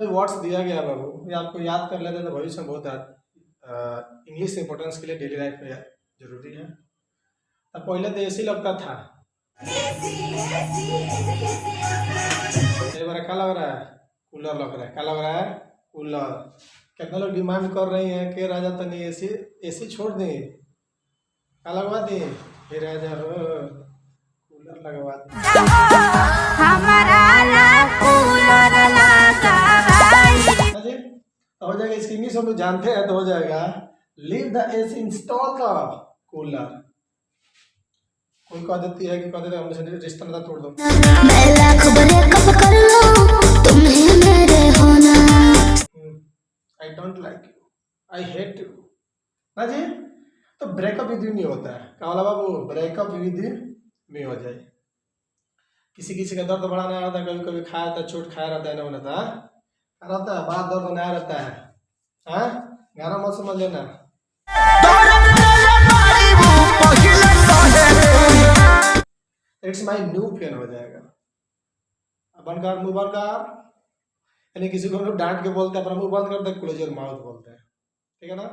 Words दिया गया बाबू, ये आपको याद कर लेते हैं तो भविष्य में बहुत इंग्लिश इंपॉर्टेंस के लिए डेली लाइफ में जरूरी है। अब पहले तो ऐसी लगता था, एक बार क्या लग रहा है, कूलर लग रहा है। क्या लग रहा है? कूलर। कितना लोग डिमांड कर रही हैं कि राजा तनी एसी एसी छोड़ दें, क्या लगवा दें, हे राजा हो कूलर लगवा दें। जी तो हो जाएगा, इसकी इंग्लिश हम लोग जानते हैं तो हो जाएगा, leave the AC install the cooler. कोई कह देती है कि कह देते हमसे रिश्ता नाता तोड़ दो। I don't like you, I hate you ना जी। तो ब्रेकअप विद नहीं होता है, क्या बोला बाबू, ब्रेकअप विद में हो जाए। किसी किसी का दर्द बड़ा नहीं रहता, कभी कभी खाया रहता, चोट खाया रहता है ना, रहता है बड़ा दर्द नया रहता है। हाँ गाना मत समझ लेना। इट्स माई न्यू पेन हो जाएगा। बंद कर, मुंह बंद कर, यानी किसी को हम लोग डांट के बोलते हैं अपना मुंह बंद करते हैं, क्लोज योर माउथ बोलते हैं, ठीक है ना।